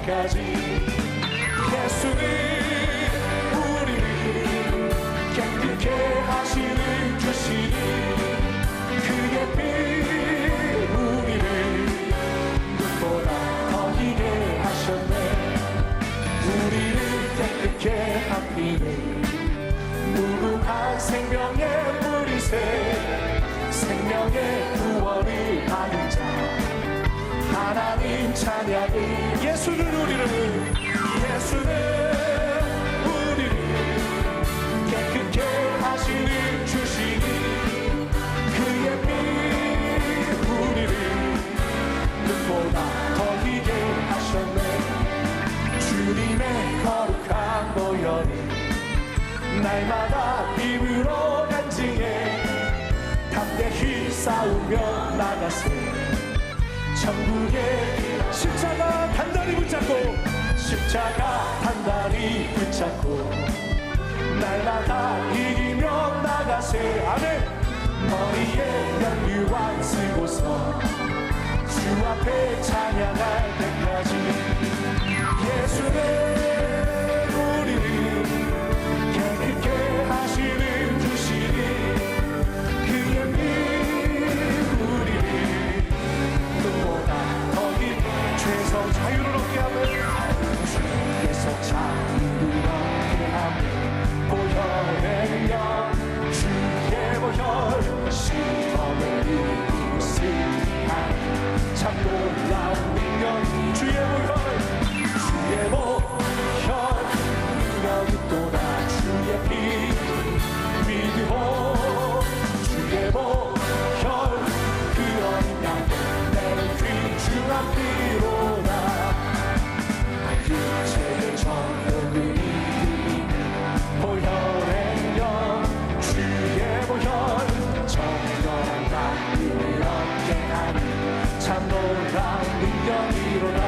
때까지 예수는 우리를 깨끗게 하시는 주시니 그의 피 우리를 눈보다 더 희게 하셨네. 우리를 깨끗게 한 피는 무궁한 생명의 뿌리새 생명의 구원을 받은 자 하나님 찬양을 예수는 우리를 깨끗게 하시는 주시니 그의 피 우리를 눈보다 더 희게 하셨네. 주님의 거룩한 보혈이 날마다 힘으로 간증해 담대히 싸우며 나가세. 천국의 십자가 단단히 붙잡고 날마다 이기며 나가세. 아멘. 머리에 연유와 쓰고서 주 앞에 찬양할 때까지 예수는 우리를 깨끗게 하시는 주시니 그의 피 우리를 눈보다 더 깊은 죄에서 자유를 얻게 하며 죄에서 자유를 얻게 하며 보혈의 능력 주의 보혈 시험을 이기고 승리하는 참 놀라운 능력 주의 보혈 능력이 또다 주의 피 믿음으로 주의 보혈 그 어린 양 내는 귀중한 피로다. 육체의 정욕을 이기는 보혈의 능력 주의 보혈 정결한 나를 얻게 하는 참 놀라운 능력이로다.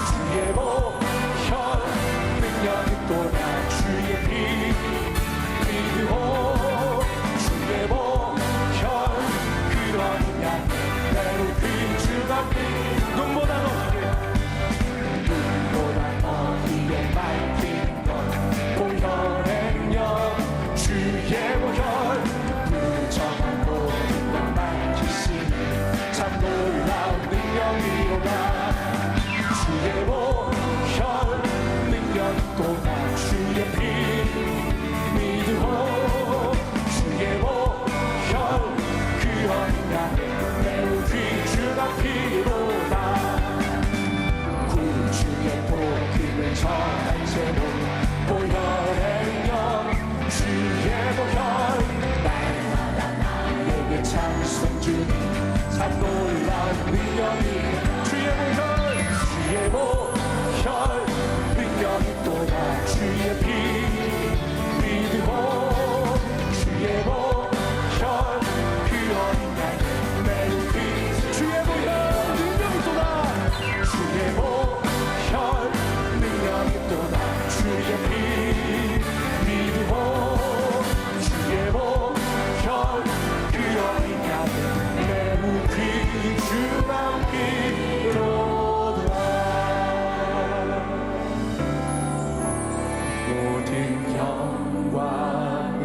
주의 보혈 능력이 또다 주의 피 믿음으로 주의 보혈 그런 양 내로 귀중한 피 눈보다 더 희게 밝히는 것 보혈의 능력 주의 보혈 무정한 모든 밝히시니 참 놀라운 능력이로다. 주의 보혈 능력이 또다 주의 피 믿음으로 주의 보혈 그 어린 양 매우 귀중한 피로다. 구주의 복음을 전할 제로 보혈의 능력 주의 보혈 날마다 나에게 찬송 주니 참 놀라운 능력이 주의 보혈 능력이 또다 주의 피 믿음으로 주의 보혈 그 어린 양 매우 피 주의 보혈 능력이 또다 주의 보혈 능력이 또다 주의 피 믿음으로 주의 보혈 그 어린 양 매우 귀중한 피로다. 모든 영광을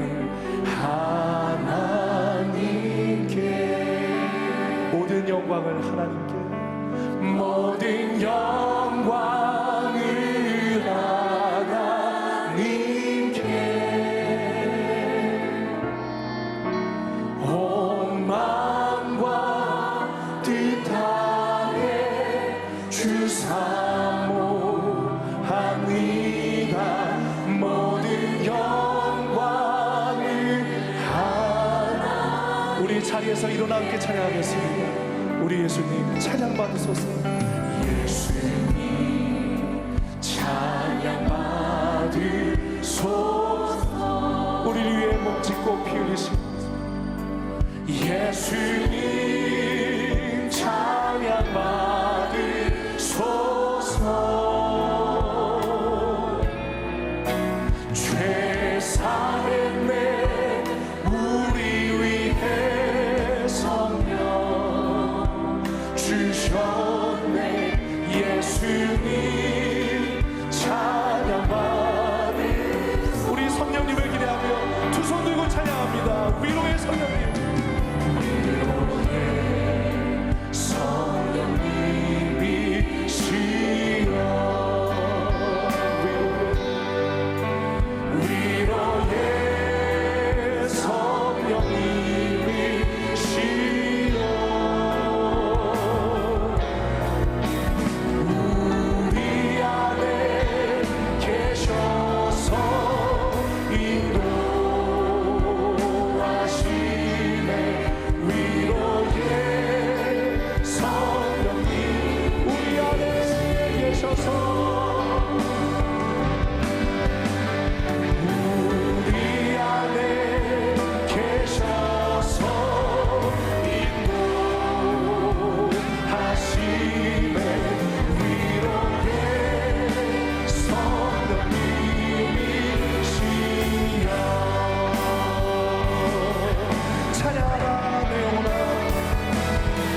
하나님께 모든 영광을 하나님께 모든 영광을 하나님께 온 마음과 뜻 다해 주 사모합니다. 모든 영광을 하나 우리 자리에서 일어나 함께 찬양하겠습니다. 우리 예수님 찬양 받으소서. 예수님 찬양 받으소서. 우리를 위해 몸짓고 피 흘리신 예수님 찬양 받으소서. 죄 사했네 우리 위해 성령 주셨네 예수님 찬양합니다. 위로의 성령님, 위로의 성령님이시여, 위로의 성령님이시여, 우리 안에 계셔서 인도하시네. 위로의 성령님, 우리 안에 계셔서, 우리 안에 계셔서 인도하시네. 위로의 성령님이시여, 찬양하라 내 영혼아,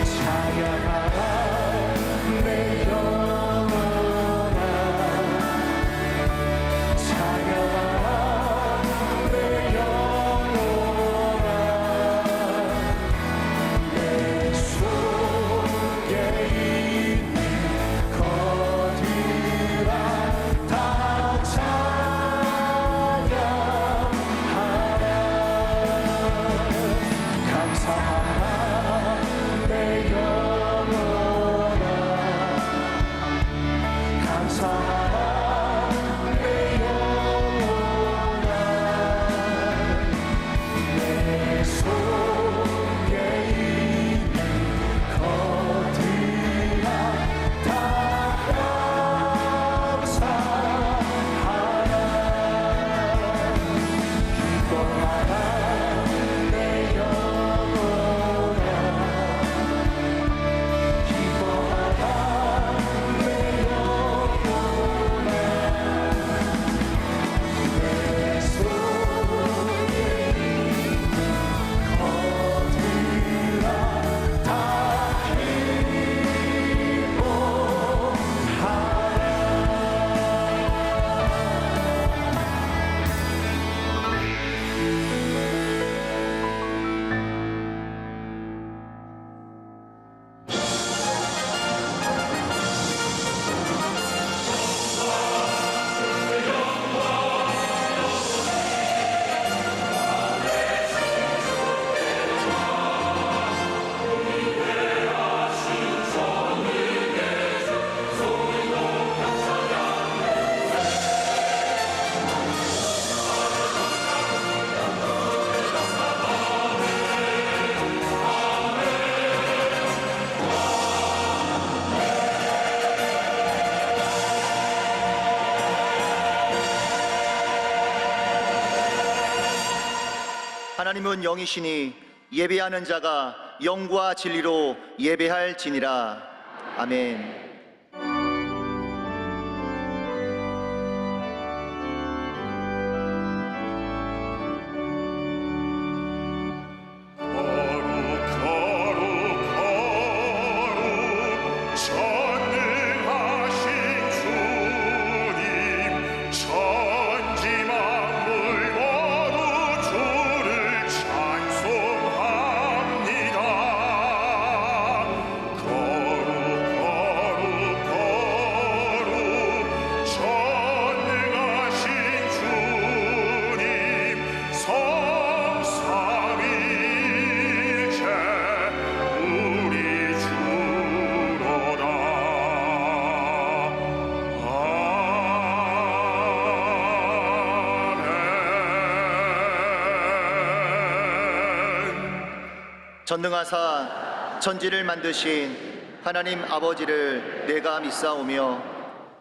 찬양하라 내 영혼아, 찬양하라 내 영혼아, 내 속에 있는 것들아 다 찬양하라. 감사하라 내 영혼아, 감사하라 내 영혼아, 내 속에 있는 것들아 다 감사하라. 기뻐하라 내 영혼아, 기뻐하라 내 영혼아, 내 속에 있는 것들아 다 하나님은 영이시니 예배하는 자가 영과 진리로 예배할지니라. 아멘. 전능하사 천지를 만드신 하나님 아버지를 내가 믿사오며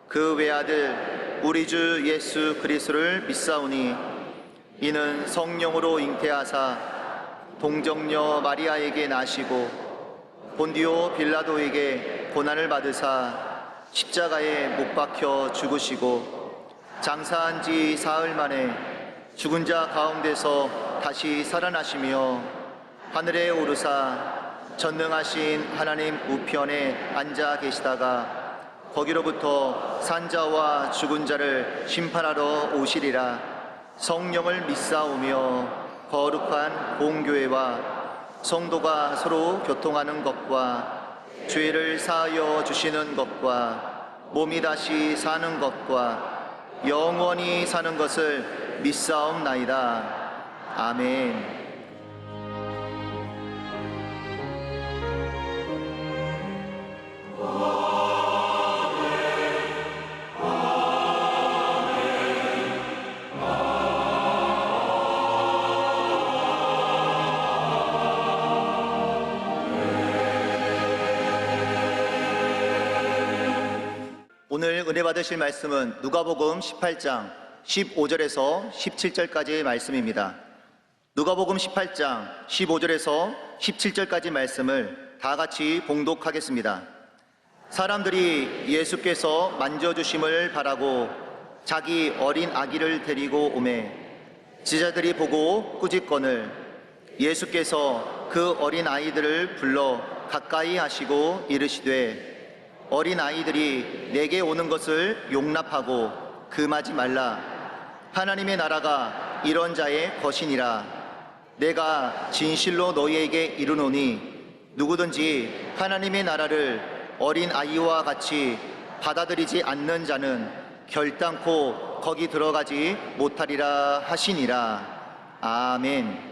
그 외아들 우리 주 예수 그리스도를 믿사오니 이는 성령으로 잉태하사 동정녀 마리아에게 나시고 본디오 빌라도에게 고난을 받으사 십자가에 못 박혀 죽으시고 장사한 지 사흘 만에 죽은 자 가운데서 다시 살아나시며 하늘에 오르사 전능하신 하나님 우편에 앉아 계시다가 거기로부터 산자와 죽은 자를 심판하러 오시리라. 성령을 믿사오며 거룩한 공교회와 성도가 서로 교통하는 것과 죄를 사하여 주시는 것과 몸이 다시 사는 것과 영원히 사는 것을 믿사옵나이다. 아멘. 오늘 은혜 받으실 말씀은 누가복음 18장 15절에서 17절까지의 말씀입니다. 누가복음 18장 15절에서 17절까지 말씀을 다 같이 봉독하겠습니다. 사람들이 예수께서 만져주심을 바라고 자기 어린 아기를 데리고 오매 제자들이 보고 꾸짖거늘 예수께서 그 어린 아이들을 불러 가까이 하시고 이르시되 어린 아이들이 내게 오는 것을 용납하고 금하지 말라. 하나님의 나라가 이런 자의 것이니라. 내가 진실로 너희에게 이르노니 누구든지 하나님의 나라를 어린 아이와 같이 받아들이지 않는 자는 결단코 거기 들어가지 못하리라 하시니라. 아멘.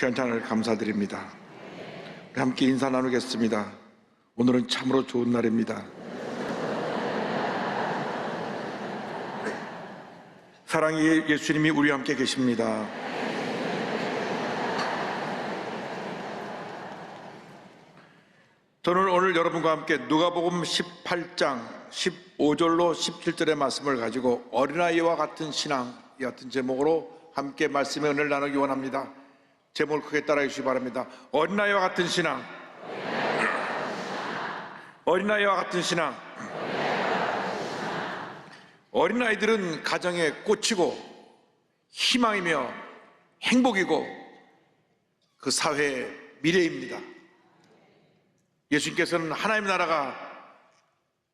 귀한 찬양을 감사드립니다. 함께 인사 나누겠습니다. 오늘은 참으로 좋은 날입니다. 사랑의 예수님이 우리와 함께 계십니다. 저는 오늘 여러분과 함께 누가복음 18장 15절로 17절의 말씀을 가지고 어린아이와 같은 신앙, 이 같은 제목으로 함께 말씀의 은혜를 나누기 원합니다. 제목을 크게 따라해 주시기 바랍니다. 어린아이와 같은 신앙. 어린아이와 같은 신앙. 어린아이들은 가정의 꽃이고 희망이며 행복이고 그 사회의 미래입니다. 예수님께서는 하나님의 나라가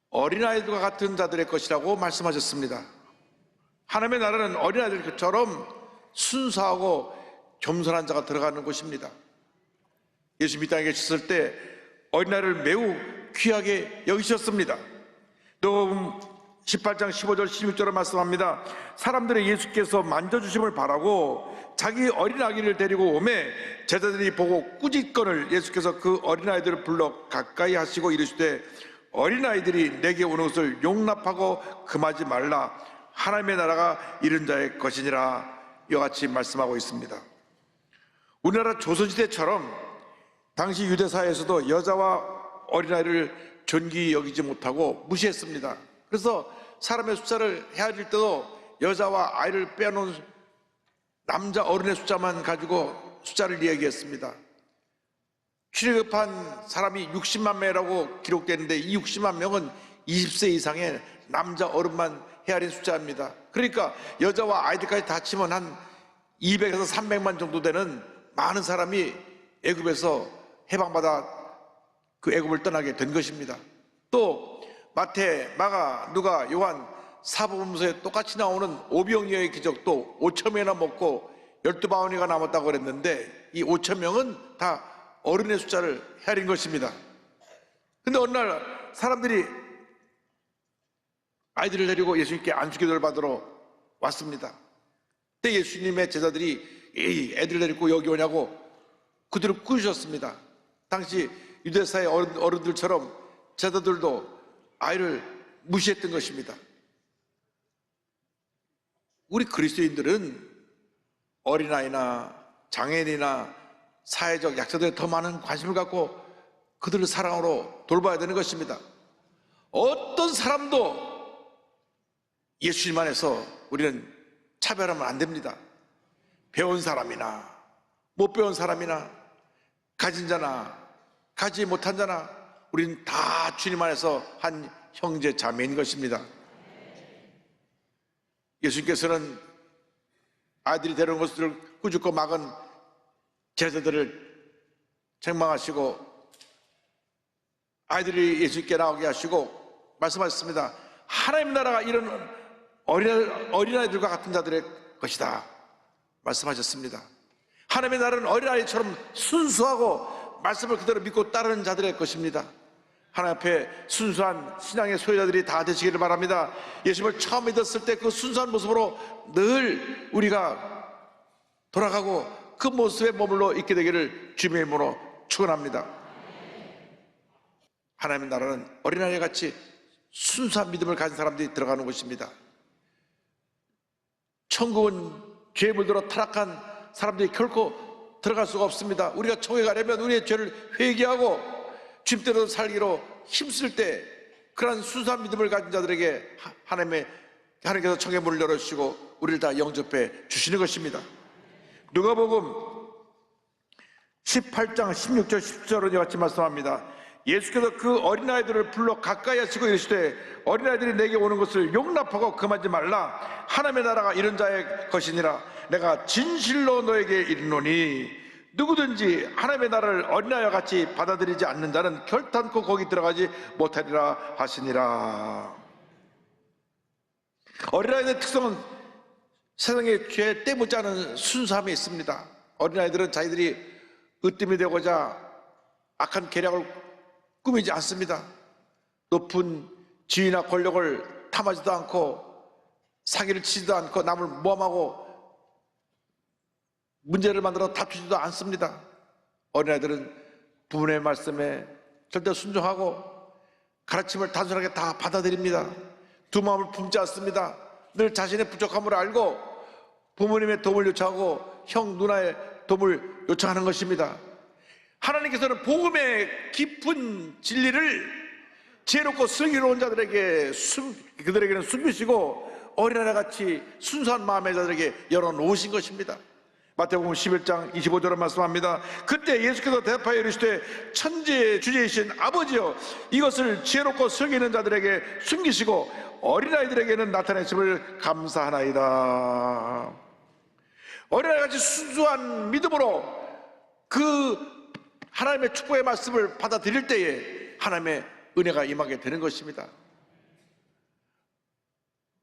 어린아이들과 같은 자들의 것이라고 말씀하셨습니다. 하나님의 나라는 어린아이들처럼 순수하고 겸손한 자가 들어가는 곳입니다. 예수님이 땅에 계셨을 때 어린아이를 매우 귀하게 여기셨습니다. 누가복음 18장 15절 16절을 말씀합니다. 사람들이 예수께서 만져주심을 바라고 자기 어린아기를 데리고 오매 제자들이 보고 꾸짖거늘 예수께서 그 어린아이들을 불러 가까이 하시고 이르시되 어린아이들이 내게 오는 것을 용납하고 금하지 말라. 하나님의 나라가 이런 자의 것이니라. 이와 같이 말씀하고 있습니다. 우리나라 조선시대처럼 당시 유대사회에서도 여자와 어린아이를 존귀히 여기지 못하고 무시했습니다. 그래서 사람의 숫자를 헤아릴 때도 여자와 아이를 빼놓은 남자 어른의 숫자만 가지고 숫자를 이야기했습니다. 출애굽한 사람이 60만 명이라고 기록되는데 이 60만 명은 20세 이상의 남자 어른만 헤아린 숫자입니다. 그러니까 여자와 아이들까지 다 치면 한 200에서 300만 정도 되는 많은 사람이 애굽에서 해방받아 그 애굽을 떠나게 된 것입니다. 또 마태, 마가, 누가, 요한 사복음서에 똑같이 나오는 오병이어의 기적도 5천 명이나 먹고 12바구니가 남았다고 그랬는데 이 5천 명은 다 어른의 숫자를 헤아린 것입니다. 근데 어느 날 사람들이 아이들을 데리고 예수님께 안수기도를 받으러 왔습니다. 그때 예수님의 제자들이 이 애들 데리고 여기 오냐고 그들을 꾸짖었습니다. 당시 유대사의 어른들처럼 제자들도 아이를 무시했던 것입니다. 우리 그리스도인들은 어린아이나 장애인이나 사회적 약자들에 더 많은 관심을 갖고 그들을 사랑으로 돌봐야 되는 것입니다. 어떤 사람도 예수님 안에서 우리는 차별하면 안 됩니다. 배운 사람이나 못 배운 사람이나 가진 자나 가지 못한 자나 우리는 다 주님 안에서 한 형제 자매인 것입니다. 예수님께서는 아이들이 데려온 것을 꾸짖고 막은 제자들을 책망하시고 아이들이 예수님께 나오게 하시고 말씀하셨습니다. 하나님 나라가 이런 어린아이들과 같은 자들의 것이다 말씀하셨습니다. 하나님의 나라는 어린아이처럼 순수하고 말씀을 그대로 믿고 따르는 자들의 것입니다. 하나님 앞에 순수한 신앙의 소유자들이 다 되시기를 바랍니다. 예수님을 처음 믿었을 때 그 순수한 모습으로 늘 우리가 돌아가고 그 모습에 머물러 있게 되기를 주님의 이름으로 축원합니다. 하나님의 나라는 어린아이 같이 순수한 믿음을 가진 사람들이 들어가는 곳입니다. 천국은 죄에 물들어 타락한 사람들이 결코 들어갈 수가 없습니다. 우리가 천국에 가려면 우리의 죄를 회개하고 주님대로 살기로 힘쓸 때 그러한 순수한 믿음을 가진 자들에게 하나님께서 천국의 문을 열어주시고 우리를 다 영접해 주시는 것입니다. 누가복음 18장 16절 17절은 이와 같이 말씀합니다. 예수께서 그 어린아이들을 불러 가까이 하시고 이르시되 어린아이들이 내게 오는 것을 용납하고 금하지 말라. 하나님의 나라가 이런 자의 것이니라. 내가 진실로 너에게 이르노니 누구든지 하나님의 나라를 어린아이와 같이 받아들이지 않는 자는 결단코 거기 들어가지 못하리라 하시니라. 어린아이들의 특성은 세상의 죄에 때묻지 않은 순수함이 있습니다. 어린아이들은 자기들이 으뜸이 되고자 악한 계략을 꾸미지 않습니다. 높은 지위나 권력을 탐하지도 않고 사기를 치지도 않고 남을 모함하고 문제를 만들어 다투지도 않습니다. 어린아이들은 부모의 말씀에 절대 순종하고 가르침을 단순하게 다 받아들입니다. 두 마음을 품지 않습니다. 늘 자신의 부족함을 알고 부모님의 도움을 요청하고 형 누나의 도움을 요청하는 것입니다. 하나님께서는 복음의 깊은 진리를 지혜롭고 슬기로운 자들에게 그들에게는 숨기시고 어린아이같이 순수한 마음의 자들에게 열어놓으신 것입니다. 마태복음 11장 25절을 말씀합니다. 그때 예수께서 대답하여 이르시되 천지의 주제이신 아버지여, 이것을 지혜롭고 성의 있는 자들에게 숨기시고 어린아이들에게는 나타내심을 감사하나이다. 어린아이같이 순수한 믿음으로 그 하나님의 축복의 말씀을 받아들일 때에 하나님의 은혜가 임하게 되는 것입니다.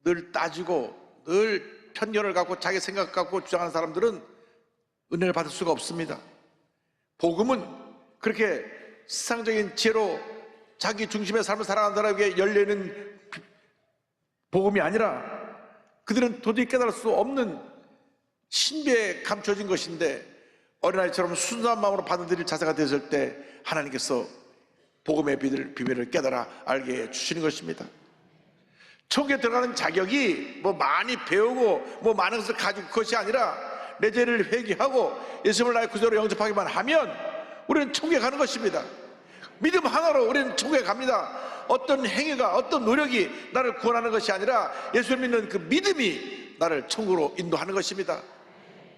늘 따지고 늘 편견을 갖고 자기 생각 갖고 주장하는 사람들은 은혜를 받을 수가 없습니다. 복음은 그렇게 세상적인 지혜로 자기 중심의 삶을 살아가는 사람에게 열려있는 복음이 아니라 그들은 도저히 깨달을 수 없는 신비에 감춰진 것인데, 어린아이처럼 순수한 마음으로 받아들일 자세가 되었을 때 하나님께서 복음의 비밀을 깨달아 알게 해주시는 것입니다. 천국에 들어가는 자격이 뭐 많이 배우고 뭐 많은 것을 가지고 그것이 아니라 내 죄를 회개하고 예수님을 나의 구주로 영접하기만 하면 우리는 천국에 가는 것입니다. 믿음 하나로 우리는 천국에 갑니다. 어떤 행위가 어떤 노력이 나를 구원하는 것이 아니라 예수를 믿는 그 믿음이 나를 천국으로 인도하는 것입니다.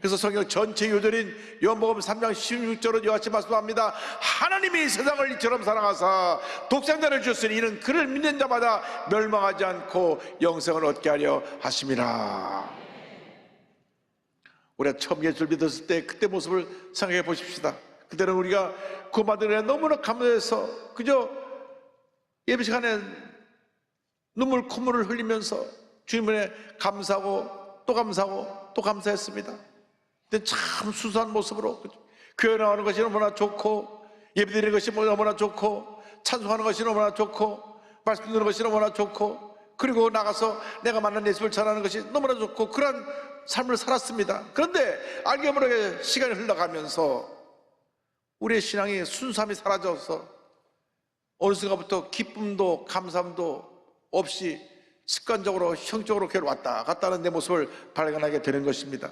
그래서 성경 전체 요절인 요한복음 3장 16절은 이와 같이 말씀합니다. 하나님이 세상을 이처럼 사랑하사 독생자를 주셨으니 이는 그를 믿는 자마다 멸망하지 않고 영생을 얻게 하려 하심이라. 우리가 처음 예수를 믿었을 때 그때 모습을 생각해 보십시다. 그때는 우리가 구원받은 은혜에 너무나 감사해서 그저 예배 시간에 눈물 콧물을 흘리면서 주님의 감사하고 또 감사하고 또 감사했습니다. 근데 참 수수한 모습으로 교회 나오는 것이 너무나 좋고 예배드리는 것이 너무나 좋고 찬송하는 것이 너무나 좋고 말씀 듣는 것이 너무나 좋고 그리고 나가서 내가 만난 예수를 전하는 것이 너무나 좋고 그런 삶을 살았습니다. 그런데 알게 모르게 시간이 흘러가면서 우리의 신앙이 순수함이 사라져서 어느 순간부터 기쁨도 감사함도 없이 습관적으로 형적으로 교회를 왔다 갔다 하는 내 모습을 발견하게 되는 것입니다.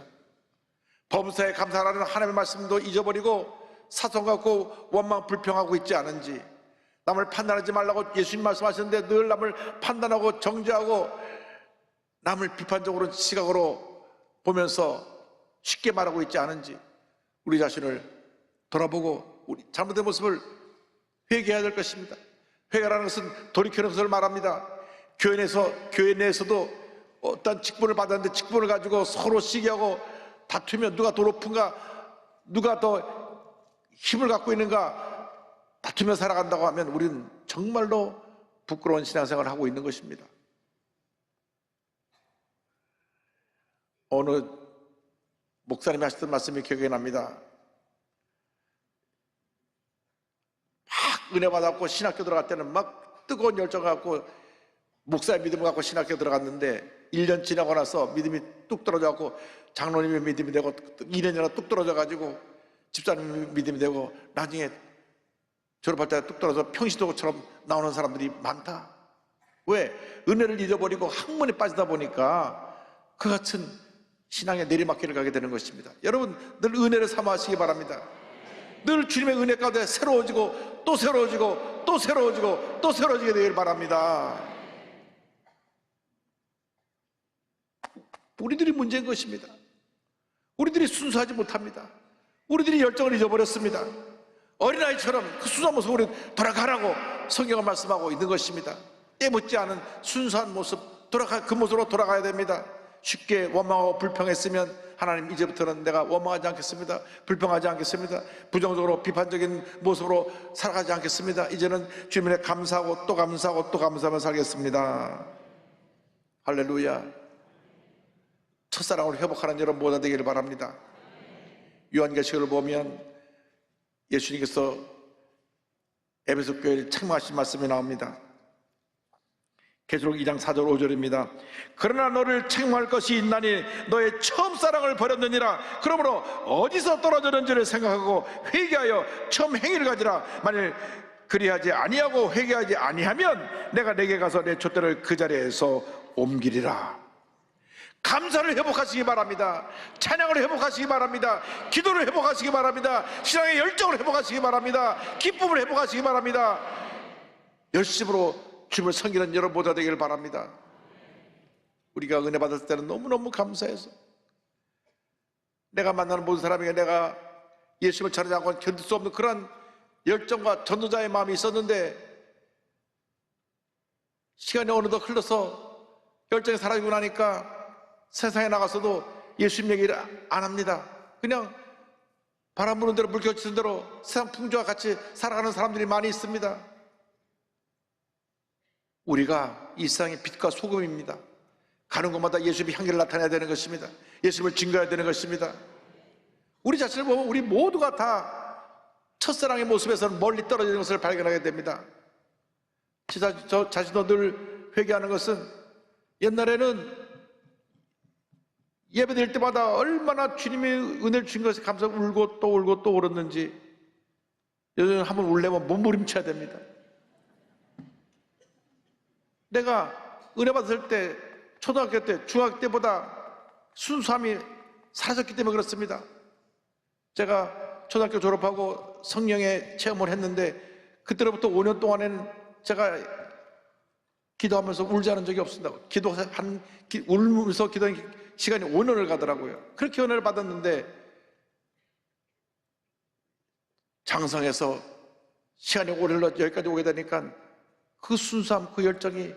범사에 감사하라는 하나님의 말씀도 잊어버리고 사성 갖고 원망 불평하고 있지 않은지, 남을 판단하지 말라고 예수님 말씀하셨는데 늘 남을 판단하고 정죄하고 남을 비판적으로 시각으로 보면서 쉽게 말하고 있지 않은지 우리 자신을 돌아보고 우리 잘못된 모습을 회개해야 될 것입니다. 회개라는 것은 돌이키는 것을 말합니다. 교회 내에서도 어떤 직분을 받았는데 직분을 가지고 서로 시기하고 다투면 누가 더 높은가, 누가 더 힘을 갖고 있는가 다투며 살아간다고 하면 우리는 정말로 부끄러운 신앙생활을 하고 있는 것입니다. 어느 목사님이 하셨던 말씀이 기억이 납니다. 막 은혜 받았고 신학교 들어갈 때는 막 뜨거운 열정을 갖고 목사의 믿음을 갖고 신학교 들어갔는데 1년 지나고 나서 믿음이 뚝 떨어져갖고 장로님의 믿음이 되고 2년 지나 뚝 떨어져가지고 집사님의 믿음이 되고 나중에 졸업할 때 뚝 떨어져 평시도처럼 나오는 사람들이 많다. 왜? 은혜를 잊어버리고 학문에 빠지다 보니까 그 같은 신앙의 내리막길을 가게 되는 것입니다. 여러분 늘 은혜를 사모하시기 바랍니다. 늘 주님의 은혜 가운데 새로워지고 또 새로워지고 또 새로워지고 또 새로워지게 되길 바랍니다. 우리들이 문제인 것입니다. 우리들이 순수하지 못합니다. 우리들이 열정을 잊어버렸습니다. 어린아이처럼 그 순수한 모습으로 돌아가라고 성경은 말씀하고 있는 것입니다. 때 묻지 않은 순수한 모습, 그 모습으로 돌아가야 됩니다. 쉽게 원망하고 불평했으면 하나님 이제부터는 내가 원망하지 않겠습니다. 불평하지 않겠습니다. 부정적으로 비판적인 모습으로 살아가지 않겠습니다. 이제는 주님의 감사하고 또 감사하고 또 감사하며 살겠습니다. 할렐루야. 첫사랑으로 회복하는 여러분 모두 되기를 바랍니다. 요한계시록을 보면 예수님께서 에베소 교회를 책망하신 말씀이 나옵니다. 계시록 2장 4절 5절입니다. 그러나 너를 책망할 것이 있나니 너의 처음 사랑을 버렸느니라. 그러므로 어디서 떨어졌는지를 생각하고 회개하여 처음 행위를 가지라. 만일 그리하지 아니하고 회개하지 아니하면 내가 내게 가서 내 촛대를 그 자리에서 옮기리라. 감사를 회복하시기 바랍니다. 찬양을 회복하시기 바랍니다. 기도를 회복하시기 바랍니다. 신앙의 열정을 회복하시기 바랍니다. 기쁨을 회복하시기 바랍니다. 열심으로 주님을 섬기는 여러분 모두 되기를 바랍니다. 우리가 은혜 받았을 때는 너무너무 감사해서 내가 만나는 모든 사람에게 내가 예수님을 찾지 않고는 견딜 수 없는 그런 열정과 전도자의 마음이 있었는데, 시간이 어느덧 흘러서 열정이 사라지고 나니까 세상에 나가서도 예수님 얘기를 안 합니다. 그냥 바람 부는 대로 물 겹치는 대로 세상 풍조와 같이 살아가는 사람들이 많이 있습니다. 우리가 이 세상의 빛과 소금입니다. 가는 곳마다 예수님의 향기를 나타내야 되는 것입니다. 예수님을 증거해야 되는 것입니다. 우리 자신을 보면 우리 모두가 다 첫사랑의 모습에서는 멀리 떨어지는 것을 발견하게 됩니다. 저 자신도 늘 회개하는 것은, 옛날에는 예배 드릴 때마다 얼마나 주님의 은혜를 주신 것에 감사하고 울고 또 울었는지, 요즘 한번 울려면 몸부림쳐야 됩니다. 내가 은혜 받았을 때, 초등학교 때, 중학교 때보다 순수함이 사라졌기 때문에 그렇습니다. 제가 초등학교 졸업하고 성령의 체험을 했는데, 그때로부터 5년 동안에는 제가 기도하면서 울지 않은 적이 없습니다. 울면서 기도하는 시간이 5년을 가더라고요. 그렇게 은혜를 받았는데, 장성해서 시간이 오래 흘러 여기까지 오게 되니까 그 순수함, 그 열정이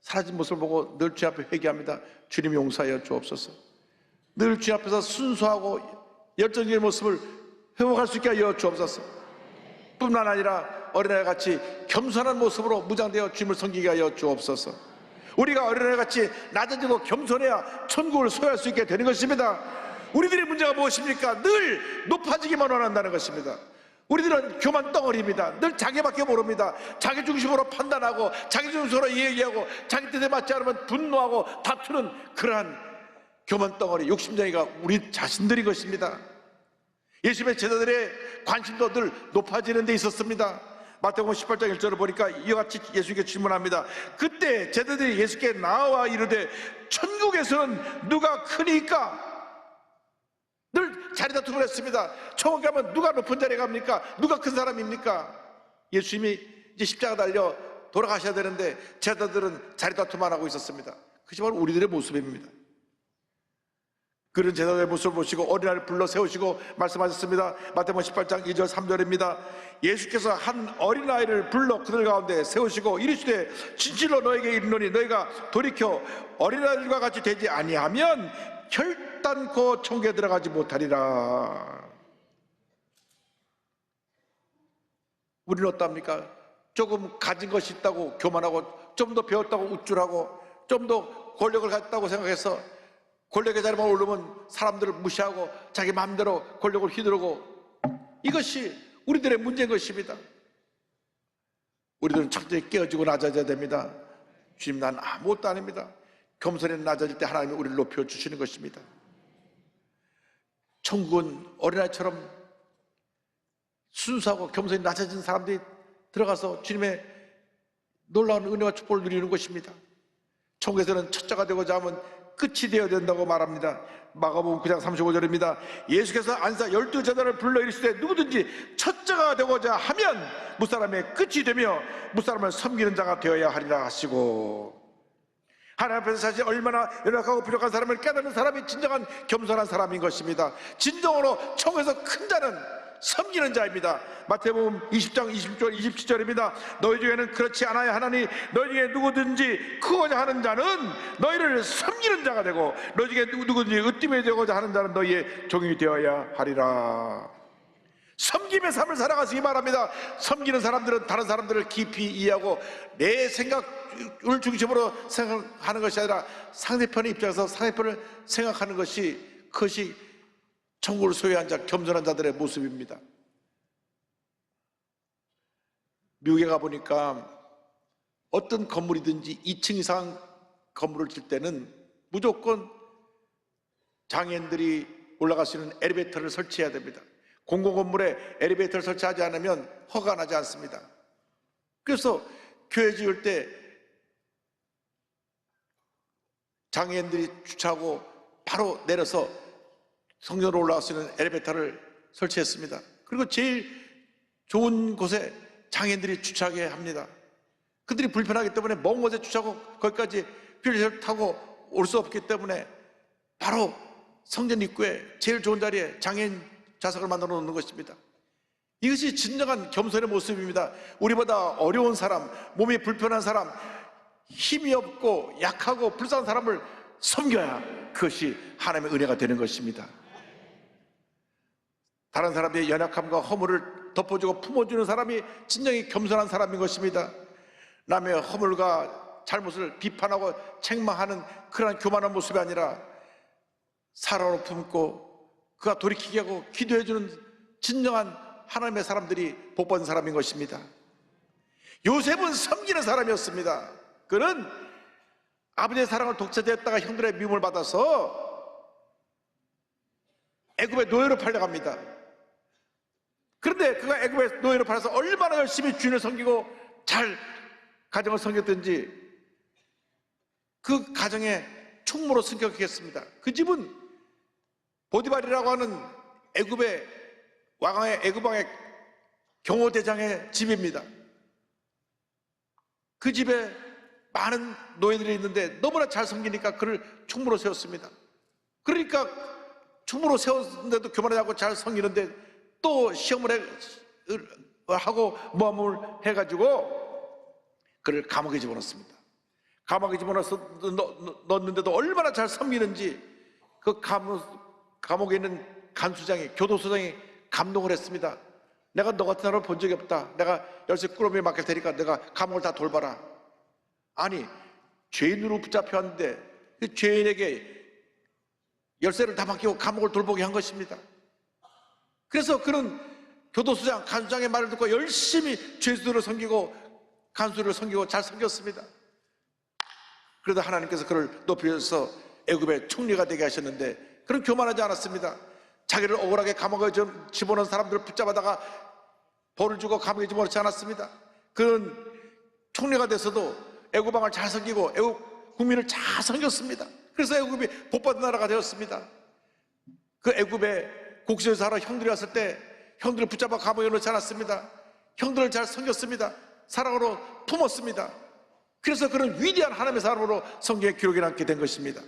사라진 모습을 보고 늘 주님 앞에 회개합니다. 주님 용서하여 주옵소서. 늘 주님 앞에서 순수하고 열정적인 모습을 회복할 수 있게 하여 주옵소서. 뿐만 아니라 어린아이같이 겸손한 모습으로 무장되어 주님을 섬기게 하여 주옵소서. 우리가 어린아이같이 낮아지고 겸손해야 천국을 소유할 수 있게 되는 것입니다. 우리들의 문제가 무엇입니까? 늘 높아지기만 원한다는 것입니다. 우리들은 교만 덩어리입니다. 늘 자기밖에 모릅니다. 자기 중심으로 판단하고 자기 중심으로 얘기하고 자기 뜻에 맞지 않으면 분노하고 다투는 그러한 교만 덩어리, 욕심쟁이가 우리 자신들인 것입니다. 예수님의 제자들의 관심도 늘 높아지는 데 있었습니다. 마태복음 18장 1절을 보니까 이와 같이 예수님께 질문합니다. 그때 제자들이 예수께 나와 이르되 천국에서는 누가 크니까? 늘 자리 다툼을 했습니다. 천국에 가면 누가 높은 자리에 갑니까? 누가 큰 사람입니까? 예수님이 이제 십자가 달려 돌아가셔야 되는데 제자들은 자리 다툼만 하고 있었습니다. 그것이 바로 우리들의 모습입니다. 그런 제자들의 모습을 보시고 어린아이를 불러 세우시고 말씀하셨습니다. 마태복음 18장 2절 3절입니다. 예수께서 한 어린아이를 불러 그들 가운데 세우시고 이르시되 진실로 너에게 이르노니 너희가 돌이켜 어린아이들과 같이 되지 아니하면 결단코 천국에 들어가지 못하리라. 우리는 어떻습니까? 조금 가진 것이 있다고 교만하고, 좀 더 배웠다고 우쭐하고, 좀 더 권력을 갖다고 생각해서 권력의 자리만 오르면 사람들을 무시하고 자기 마음대로 권력을 휘두르고, 이것이 우리들의 문제인 것입니다. 우리들은 철저히 깨어지고 낮아져야 됩니다. 주님, 난 아무것도 아닙니다. 겸손히 낮아질 때 하나님이 우리를 높여주시는 것입니다. 천국은 어린아이처럼 순수하고 겸손히 낮아진 사람들이 들어가서 주님의 놀라운 은혜와 축복을 누리는 것입니다. 천국에서는 첫자가 되고자 하면 끝이 되어야 된다고 말합니다. 마가복음 9장 35절입니다. 예수께서 안사 12제자를 불러 이르시되 누구든지 첫자가 되고자 하면 무사람의 끝이 되며 무사람을 섬기는 자가 되어야 하리라 하시고, 하나님 앞에서 사실 얼마나 연약하고 부족한 사람을 깨닫는 사람이 진정한 겸손한 사람인 것입니다. 진정으로 천국에서 큰 자는 섬기는 자입니다. 마태복음 20장 20절 27절입니다. 너희 중에는 그렇지 않아야 하나니 너희 중에 누구든지 크고자 하는 자는 너희를 섬기는 자가 되고 너희 중에 누구든지 으뜸이 되고자 하는 자는 너희의 종이 되어야 하리라. 섬김의 삶을 살아가시기 바랍니다. 섬기는 사람들은 다른 사람들을 깊이 이해하고 내 생각을 중심으로 생각하는 것이 아니라 상대편의 입장에서 상대편을 생각하는 것이, 그것이 천국을 소유한 자, 겸손한 자들의 모습입니다. 미국에 가보니까 어떤 건물이든지 2층 이상 건물을 질 때는 무조건 장애인들이 올라갈 수 있는 엘리베이터를 설치해야 됩니다. 공공건물에 엘리베이터를 설치하지 않으면 허가가 나지 않습니다. 그래서 교회 지을 때 장애인들이 주차하고 바로 내려서 성전으로 올라갈 수 있는 엘리베이터를 설치했습니다. 그리고 제일 좋은 곳에 장애인들이 주차하게 합니다. 그들이 불편하기 때문에 먼 곳에 주차하고 거기까지 휠체어를 타고 올 수 없기 때문에 바로 성전 입구에 제일 좋은 자리에 장애인 좌석을 만들어 놓는 것입니다. 이것이 진정한 겸손의 모습입니다. 우리보다 어려운 사람, 몸이 불편한 사람, 힘이 없고 약하고 불쌍한 사람을 섬겨야 그것이 하나님의 은혜가 되는 것입니다. 다른 사람의 연약함과 허물을 덮어주고 품어주는 사람이 진정히 겸손한 사람인 것입니다. 남의 허물과 잘못을 비판하고 책망하는 그러한 교만한 모습이 아니라 사랑으로 품고 그가 돌이키게 하고 기도해주는 진정한 하나님의 사람들이 복받은 사람인 것입니다. 요셉은 섬기는 사람이었습니다. 그는 아버지의 사랑을 독차지했다가 형들의 미움을 받아서 애굽의 노예로 팔려갑니다. 그런데 그가 애굽의 노예로 팔려서 얼마나 열심히 주인을 섬기고 잘 가정을 섬겼든지 그 가정에 충무로 승격했습니다. 그 집은 보디발이라고 하는 애굽의 애굽왕의 경호대장의 집입니다. 그 집에 많은 노예들이 있는데 너무나 잘 섬기니까 그를 충무로 세웠습니다. 그러니까 충무로 세웠는데도 교만하지 않고 잘 섬기는데 또 시험을 하고 모함을 해가지고 그를 감옥에 집어넣습니다. 감옥에 집어넣어서 넣었는데도 얼마나 잘 섬기는지 그 감옥에 있는 간수장이, 교도소장이 감동을 했습니다. 내가 너 같은 사람을 본 적이 없다. 내가 열쇠 꾸러미에 맡길 테니까 내가 감옥을 다 돌봐라. 아니, 죄인으로 붙잡혀 왔는데 그 죄인에게 열쇠를 다 맡기고 감옥을 돌보게 한 것입니다. 그래서 그는 교도소장, 간수장의 말을 듣고 열심히 죄수들을 섬기고 간수를 섬기고 잘 섬겼습니다. 그러다 하나님께서 그를 높여서 애굽의 총리가 되게 하셨는데 그는 교만하지 않았습니다. 자기를 억울하게 감옥에 집어넣은 사람들을 붙잡아다가 벌을 주고 감옥에 집어넣지 않았습니다. 그는 총리가 돼서도 애굽 왕을 잘 섬기고 애굽 국민을 잘 섬겼습니다. 그래서 애굽이 복받은 나라가 되었습니다. 그 애굽의 곡시에서 하러 형들이 왔을 때 형들을 붙잡아 감옥에 넣지 않았습니다. 형들을 잘 섬겼습니다. 사랑으로 품었습니다. 그래서 그는 위대한 하나님의 사람으로 성경에 기록이 남게 된 것입니다.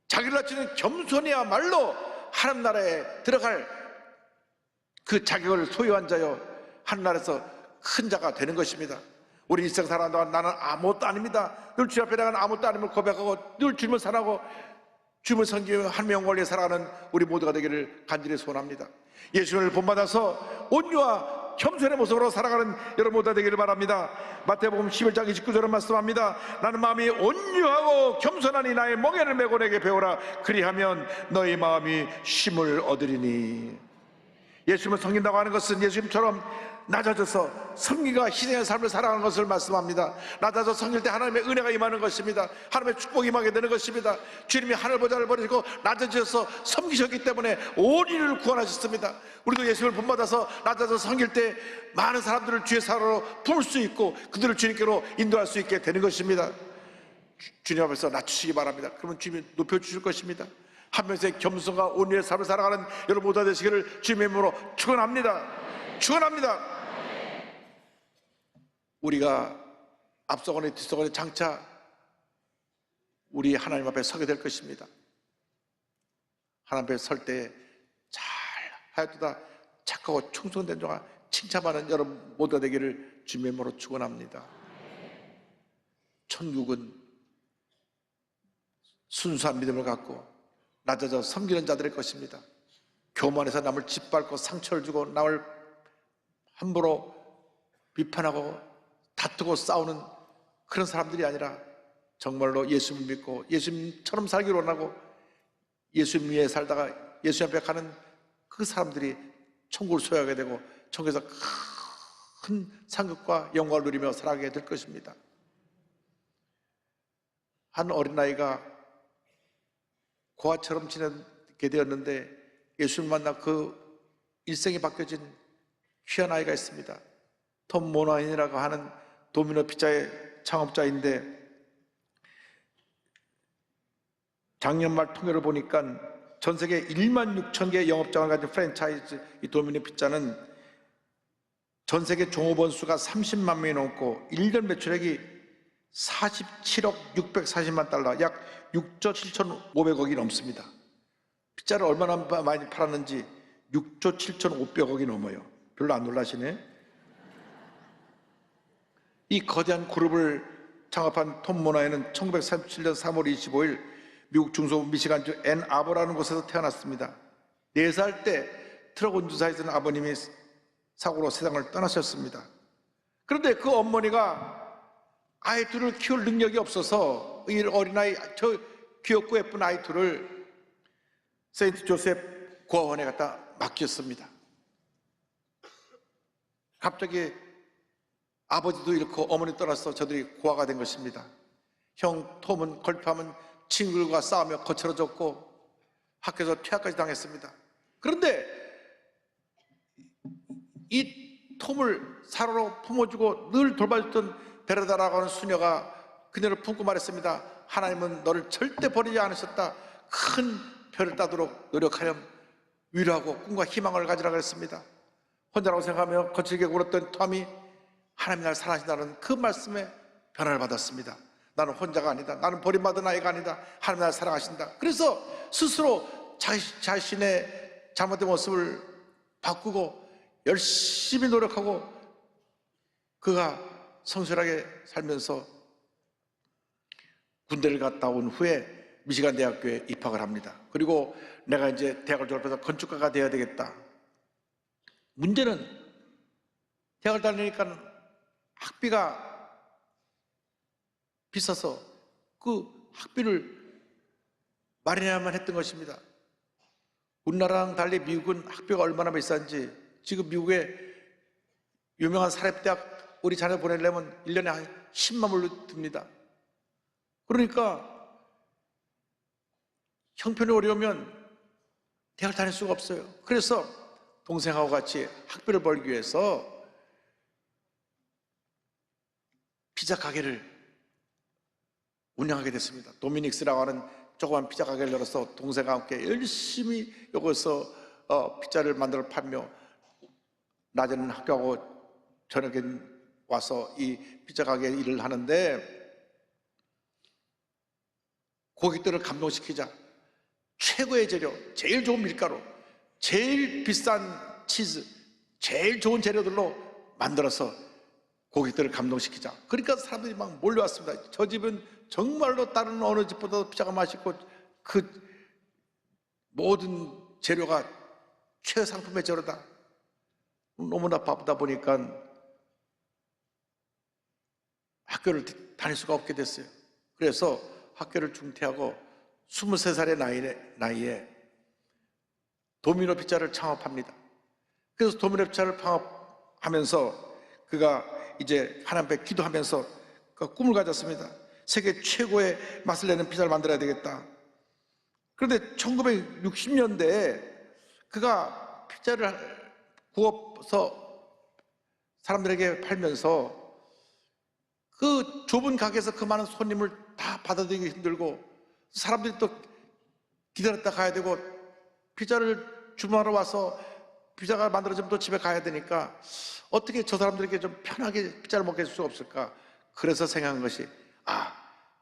자기를 낮추는 겸손이야말로 하나님 나라에 들어갈 그 자격을 소유한 자요 하늘나라에서 큰 자가 되는 것입니다. 우리 일생 살아가는 동안 나는 아무것도 아닙니다. 늘 주 앞에 나가는 아무것도 아님을 고백하고 늘 주님을 사랑하고 주님을 섬기며 하나님의 영광을 위해 살아가는 우리 모두가 되기를 간절히 소원합니다. 예수님을 본받아서 온유와 겸손의 모습으로 살아가는 여러분 모두가 되기를 바랍니다. 마태복음 11장 29절은 말씀합니다. 나는 마음이 온유하고 겸손하니 나의 멍에를 메고 내게 배우라. 그리하면 너희 마음이 쉼을 얻으리니. 예수님을 섬긴다고 하는 것은 예수님처럼 낮아져서 섬기가 희생의 삶을 살아가는 것을 말씀합니다. 낮아져 섬길 때 하나님의 은혜가 임하는 것입니다. 하나님의 축복이 임하게 되는 것입니다. 주님이 하늘 보좌를 버리시고 낮아져서 섬기셨기 때문에 온 인류를 구원하셨습니다. 우리도 예수님을 본받아서 낮아져 섬길 때 많은 사람들을 주의 사랑으로 품을 수 있고 그들을 주님께로 인도할 수 있게 되는 것입니다. 주님 앞에서 낮추시기 바랍니다. 그러면 주님이 높여주실 것입니다. 한 명의 겸손과 온유의 삶을 살아가는 여러분 모두가 되시기를 주님의 이름으로 축원합니다. 축원합니다. 우리가 앞서거니 뒤서거니 장차 우리 하나님 앞에 서게 될 것입니다. 하나님 앞에 설 때 잘 하였도다 착하고 충성된 자가 칭찬받는 여러분 모두가 되기를 주님의 이름으로 축원합니다. 천국은 순수한 믿음을 갖고 낮아져 섬기는 자들의 것입니다. 교만해서 남을 짓밟고 상처를 주고 남을 함부로 비판하고 다투고 싸우는 그런 사람들이 아니라 정말로 예수님 믿고 예수님처럼 살기를 원하고 예수님 위에 살다가 예수님 앞에 가는 그 사람들이 천국을 소유하게 되고 천국에서 큰 상급과 영광을 누리며 살아가게 될 것입니다. 한 어린아이가 고아처럼 지내게 되었는데 예수를 만나 그 일생이 바뀌어진 귀한 아이가 있습니다. 톰 모나인이라고 하는 도미노 피자의 창업자인데 작년 말 통계를 보니까 전 세계 1만 6천 개의 영업장을 가진 프랜차이즈 이 도미노 피자는 전 세계 종업원 수가 30만 명이 넘고 1년 매출액이 47억 640만 달러 약 6조 7,500억이 넘습니다. 피자를 얼마나 많이 팔았는지 6조 7,500억이 넘어요. 별로 안 놀라시네. 이 거대한 그룹을 창업한 톰 모나이는 1937년 3월 25일 미국 중소부 미시간주 앤 아버라는 곳에서 태어났습니다. 4살 때 트럭 운전사에 있는 아버님이 사고로 세상을 떠나셨습니다. 그런데 그 어머니가 아이 둘을 키울 능력이 없어서 이 어린아이, 저 귀엽고 예쁜 아이 둘을 세인트 조셉 고아원에 갖다 맡겼습니다. 갑자기 아버지도 잃고 어머니 떠나서 저들이 고아가 된 것입니다. 형 톰은 걸핏하면 친구들과 싸우며 거칠어졌고 학교에서 퇴학까지 당했습니다. 그런데 이 톰을 사로로 품어주고 늘 돌봐줬던 베르다라고 하는 수녀가 그녀를 품고 말했습니다. 하나님은 너를 절대 버리지 않으셨다. 큰 별을 따도록 노력하렴. 위로하고 꿈과 희망을 가지라 그랬습니다. 혼자라고 생각하며 거칠게 굴었던 톰이 하나님이 나를 사랑하신다는 그 말씀에 변화를 받았습니다. 나는 혼자가 아니다. 나는 버림받은 아이가 아니다. 하나님 나를 사랑하신다. 그래서 스스로 자신의 잘못된 모습을 바꾸고 열심히 노력하고 그가 성실하게 살면서 군대를 갔다 온 후에 미시간 대학교에 입학을 합니다. 그리고 내가 이제 대학을 졸업해서 건축가가 되어야 되겠다. 문제는 대학을 다니니까 학비가 비싸서 그 학비를 마련해야만 했던 것입니다. 우리나라랑 달리 미국은 학비가 얼마나 비싼지 지금 미국의 유명한 사립대학 우리 자녀 보내려면 1년에 한 10만 불로 듭니다. 그러니까 형편이 어려우면 대학을 다닐 수가 없어요. 그래서 동생하고 같이 학비를 벌기 위해서 피자 가게를 운영하게 됐습니다. 도미닉스라고 하는 조그만 피자 가게를 열어서 동생과 함께 열심히 여기서 피자를 만들어 팔며 낮에는 학교하고 저녁엔 와서 이 피자 가게 일을 하는데 고객들을 감동시키자 최고의 재료, 제일 좋은 밀가루, 제일 비싼 치즈, 제일 좋은 재료들로 만들어서 고객들을 감동시키자. 그러니까 사람들이 막 몰려왔습니다. 저 집은 정말로 다른 어느 집보다 피자가 맛있고 그 모든 재료가 최상품의 재료다. 너무나 바쁘다 보니까 학교를 다닐 수가 없게 됐어요. 그래서 학교를 중퇴하고 23살의 나이에 도미노 피자를 창업합니다. 그래서 도미노 피자를 창업하면서 그가 이제 하나님 앞에 기도하면서 그 꿈을 가졌습니다. 세계 최고의 맛을 내는 피자를 만들어야 되겠다. 그런데 1960년대에 그가 피자를 구워서 사람들에게 팔면서 그 좁은 가게에서 그 많은 손님을 다 받아들이기 힘들고 사람들이 또 기다렸다 가야 되고 피자를 주문하러 와서 피자가 만들어지면 또 집에 가야 되니까 어떻게 저 사람들에게 좀 편하게 피자를 먹게 해줄 수 없을까? 그래서 생각한 것이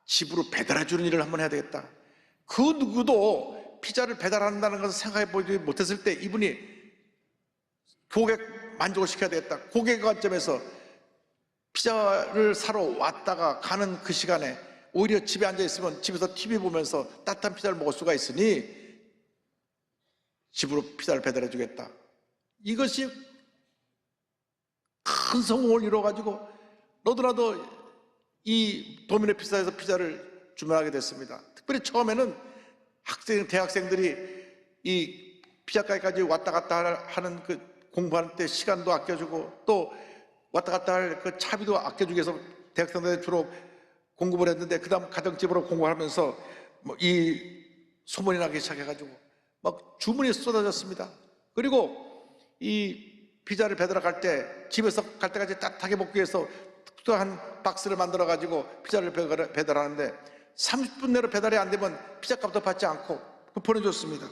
집으로 배달해주는 일을 한번 해야 되겠다. 그 누구도 피자를 배달한다는 것을 생각해 보지 못했을 때 이분이 고객 만족을 시켜야 되겠다. 고객 관점에서 피자를 사러 왔다가 가는 그 시간에 오히려 집에 앉아 있으면 집에서 TV 보면서 따뜻한 피자를 먹을 수가 있으니 집으로 피자를 배달해 주겠다. 이것이 큰 성공을 이루어가지고 너도나도 이 도미노 피자에서 피자를 주문하게 됐습니다. 특별히 처음에는 대학생들이 이 피자 가게까지 왔다 갔다 하는 그 공부하는 때 시간도 아껴주고 또 왔다 갔다 할 그 차비도 아껴주기 위해서 대학생들이 주로 공급을 했는데 그 다음 가정집으로 공부하면서 이 소문이 나기 시작해가지고 막 주문이 쏟아졌습니다. 그리고 이 피자를 배달하러 갈 때 집에서 갈 때까지 따뜻하게 먹기 위해서 특별한 박스를 만들어 가지고 피자를 배달하는데 30분 내로 배달이 안 되면 피자값도 받지 않고 보내줬습니다.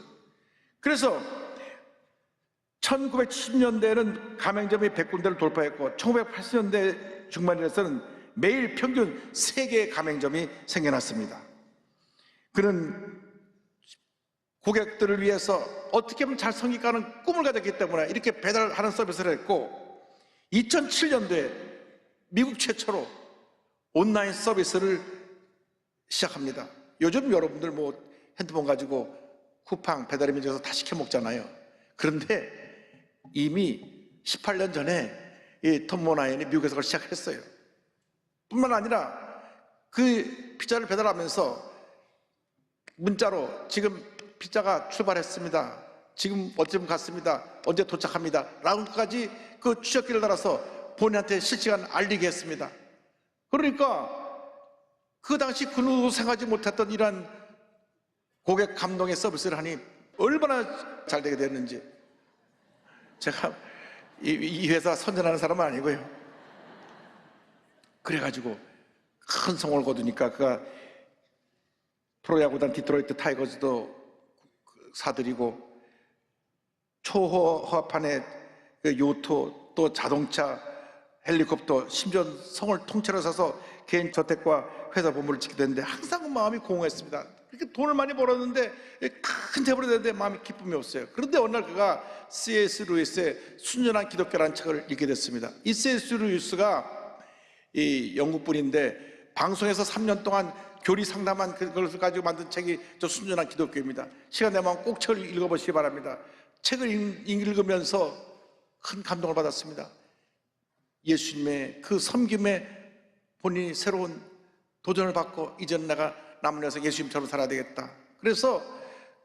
그래서 1970년대에는 가맹점이 100군데를 돌파했고 1980년대 중반에서는 매일 평균 3개의 가맹점이 생겨났습니다. 그는 고객들을 위해서 어떻게 하면 잘 섬길까 하는 꿈을 가졌기 때문에 이렇게 배달하는 서비스를 했고, 2007년도에 미국 최초로 온라인 서비스를 시작합니다. 요즘 여러분들 뭐 핸드폰 가지고 쿠팡 배달의 민족에서 다 시켜 먹잖아요. 그런데 이미 18년 전에 이 톰 모나인이 미국에서 그걸 시작했어요. 뿐만 아니라 그 피자를 배달하면서 문자로 지금 피자가 출발했습니다, 지금 어쯤 갔습니다, 언제 도착합니다 라고까지 그 추적기를 달아서 본인한테 실시간 알리게 했습니다. 그러니까 그 당시 그 누구도 생각하지 못했던 이러한 고객 감동의 서비스를 하니 얼마나 잘 되게 됐는지. 제가 이 회사 선전하는 사람은 아니고요. 그래가지고 큰 성공을 거두니까 그가 프로야구단 디트로이트 타이거즈도 사들이고, 초호화판에 요트, 또 자동차, 헬리콥터, 심지어 성을 통째로 사서 개인 저택과 회사 본부를 짓게 됐는데 항상 마음이 공허했습니다. 그렇게 돈을 많이 벌었는데 큰 재벌이 됐는데 마음이 기쁨이 없어요. 그런데 어느 날 그가 C.S. 루이스의 순전한 기독교라는 책을 읽게 됐습니다. 이 C.S. 루이스가 이 영국 분인데 방송에서 3년 동안 교리 상담한 그것을 가지고 만든 책이 저 순전한 기독교입니다. 시간 되면 꼭 책을 읽어보시기 바랍니다. 책을 읽으면서 큰 감동을 받았습니다. 예수님의 그 섬김에 본인이 새로운 도전을 받고, 이제는 내가 남은 여생 예수님처럼 살아야 되겠다. 그래서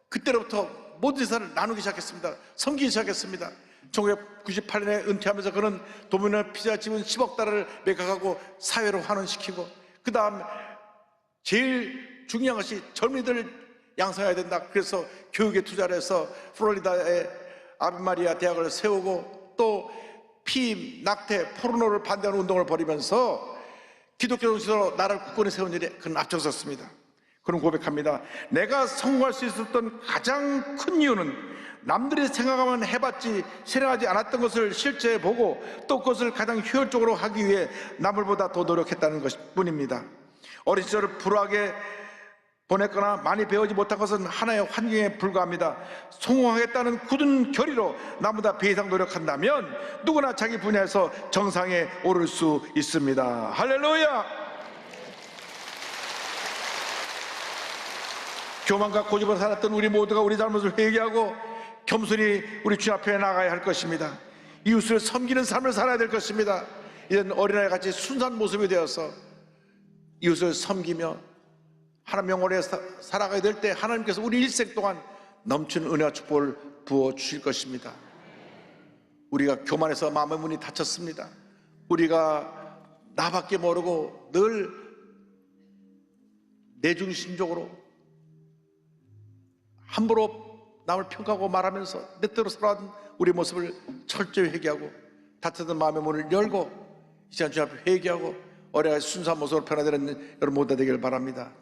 그때로부터 모든 재산을 나누기 시작했습니다. 섬기기 시작했습니다. 1998년에 은퇴하면서 그는 도미노 피자집은 10억 달러를 매각하고 사회로 환원시키고, 그 다음 제일 중요한 것이 젊은이들을 양성해야 된다. 그래서 교육에 투자를 해서 플로리다의 아비마리아 대학을 세우고, 또 피임, 낙태, 포르노를 반대하는 운동을 벌이면서 기독교 정신으로 나라를 굳건히 세운 일에 그는 앞장섰습니다. 그는 고백합니다. 내가 성공할 수 있었던 가장 큰 이유는 남들이 생각하면 해봤지 실행하지 않았던 것을 실제에 보고, 또 그것을 가장 효율적으로 하기 위해 남들보다 더 노력했다는 것뿐입니다. 어린 시절을 불우하게 보냈거나 많이 배우지 못한 것은 하나의 환경에 불과합니다. 성공하겠다는 굳은 결의로 나보다 배 이상 노력한다면 누구나 자기 분야에서 정상에 오를 수 있습니다. 할렐루야! 교만과 고집을 살았던 우리 모두가 우리 잘못을 회개하고 겸손히 우리 주님 앞에 나가야 할 것입니다. 이웃을 섬기는 삶을 살아야 될 것입니다. 이제는 어린아이 같이 순수한 모습이 되어서 이웃을 섬기며 하나님 영혼에 살아가야 될 때 하나님께서 우리 일생 동안 넘치는 은혜와 축복을 부어 주실 것입니다. 우리가 교만해서 마음의 문이 닫혔습니다. 우리가 나밖에 모르고 늘 내중심적으로 함부로 남을 평가하고 말하면서 내 뜻대로 살아온 우리 모습을 철저히 회개하고, 닫혔던 마음의 문을 열고 이 시간 주님 앞에 회개하고 어려운 순수한 모습으로 변화되는 여러분 모두 되기를 바랍니다.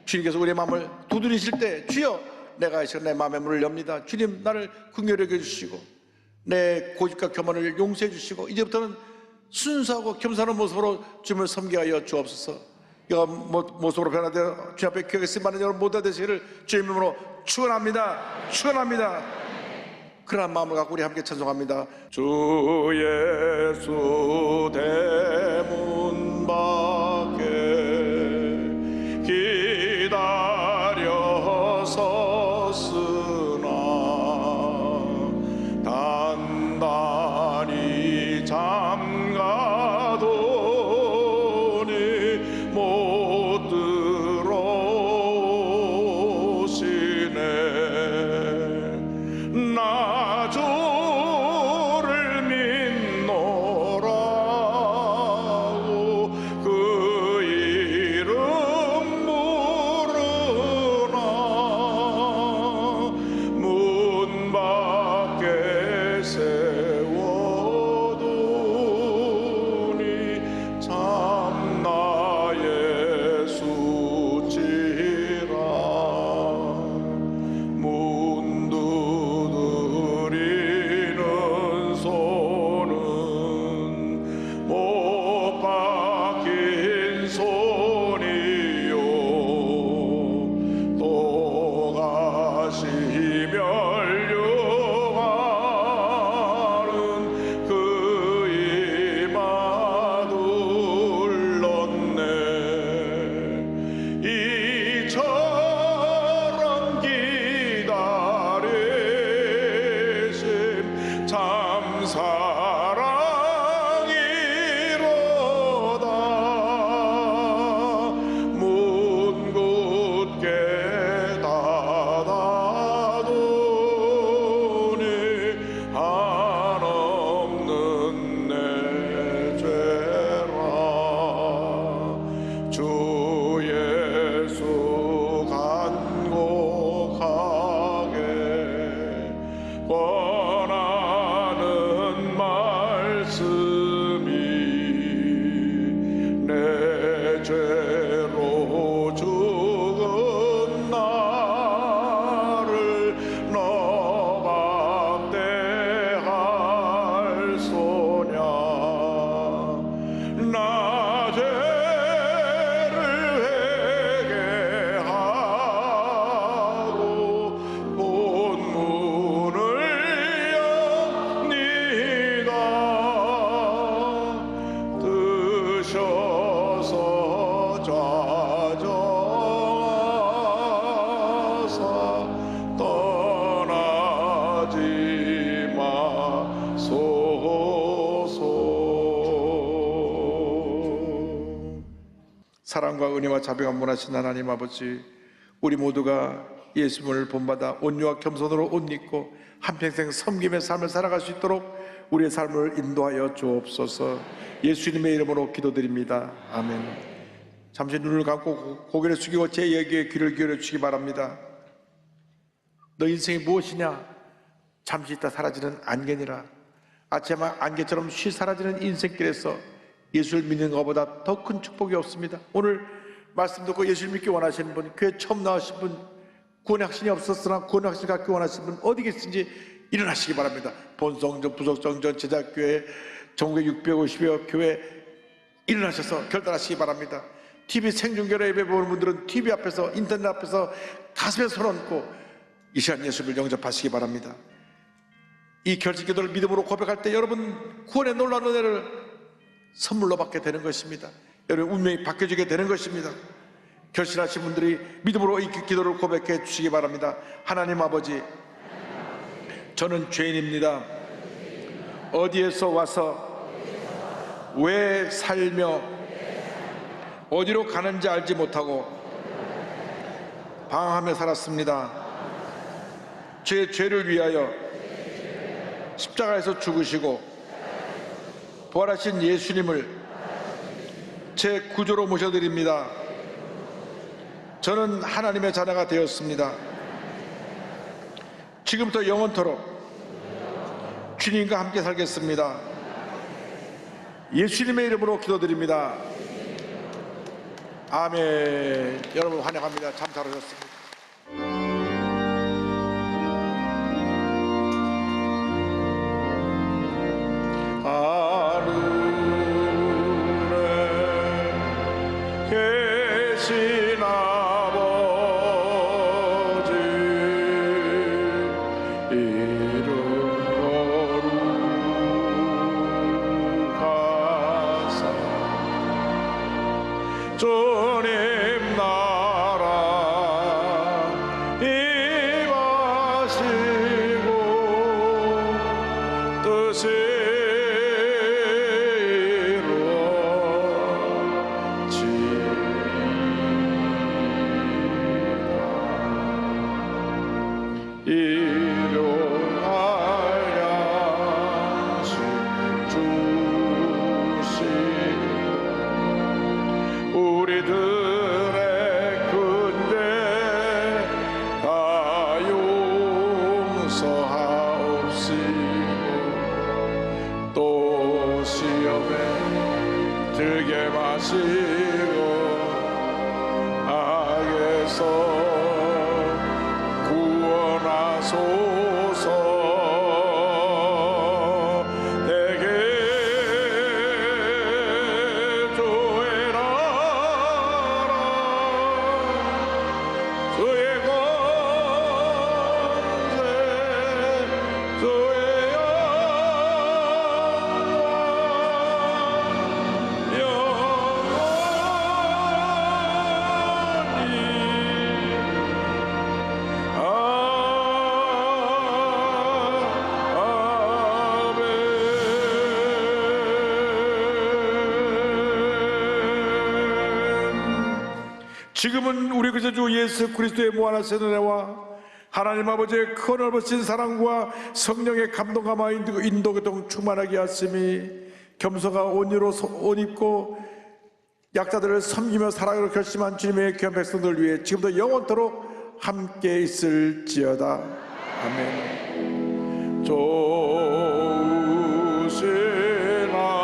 주님께서 우리의 마음을 두드리실 때, 주여 내가 이 시간 내 마음의 문을 엽니다. 주님 나를 긍휼히 여겨주시고 내 고집과 교만을 용서해 주시고, 이제부터는 순수하고 겸손한 모습으로 주님을 섬기게 하여 주옵소서. 이와 모습으로 변화되어 주님 앞에 기억에 쓰임받는 여러분 모두 되시기를 주의 이름으로 축원합니다. 축원합니다. 그러한 마음을 갖고 우리 함께 찬송합니다. 주 예수 대문 밖에 기다려 섰으나 단단히 잠가도니 못 들어오시네. 나 주를 믿노라고 사랑과 은혜와 자비가 문하신 하나님 아버지, 우리 모두가 예수님을 본받아 온유와 겸손으로 옷 입고 한평생 섬김의 삶을 살아갈 수 있도록 우리의 삶을 인도하여 주옵소서. 예수님의 이름으로 기도드립니다. 아멘. 잠시 눈을 감고 고개를 숙이고 제 얘기에 귀를 기울여 주시기 바랍니다. 너 인생이 무엇이냐? 잠시 있다 사라지는 안개니라. 아침에 안개처럼 쉬 사라지는 인생길에서 예수를 믿는 것보다 더 큰 축복이 없습니다. 오늘 말씀 듣고 예수를 믿기 원하시는 분, 교회 처음 나오신 분, 구원의 확신이 없었으나 구원의 확신을 갖기 원하시는 분 어디 계신지 일어나시기 바랍니다. 본성전, 부속성전, 제작교회, 전국에 650여 교회 일어나셔서 결단하시기 바랍니다. TV 생중계로 예배 보는 분들은 TV 앞에서, 인터넷 앞에서 가슴에 손 얹고 이 시간 예수를 영접하시기 바랍니다. 이 결심기도를 믿음으로 고백할 때 여러분 구원의 놀라운 은혜를 선물로 받게 되는 것입니다. 여러분 운명이 바뀌어지게 되는 것입니다. 결심하신 분들이 믿음으로 이 기도를 고백해 주시기 바랍니다. 하나님 아버지, 저는 죄인입니다. 어디에서 와서 왜 살며 어디로 가는지 알지 못하고 방황하며 살았습니다. 제 죄를 위하여 십자가에서 죽으시고 부활하신 예수님을 제 구주로 모셔드립니다. 저는 하나님의 자녀가 되었습니다. 지금부터 영원토록 주님과 함께 살겠습니다. 예수님의 이름으로 기도드립니다. 아멘. 여러분 환영합니다. 참 잘하셨습니다. 하늘에 계신 아버지 이름 거룩하사 주님 나라 임하시고 뜻이 우리들의 근죄 다 용서하옵시고 또 시험에 들게 마시고 악에서 구원하소서. 지금은 우리 구주 예수 그리스도의 무한하신 은혜와 하나님 아버지의 큰 넓으신 사랑과 성령의 감동감화 인도교통 충만하게 하심이 겸손과 온유로 옷 입고 약자들을 섬기며 살아가기로 결심한 주님의 귀한 백성들 위해 지금부터 영원토록 함께 있을지어다. 아멘. 좋으신 하나님,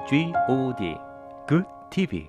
GOD Good TV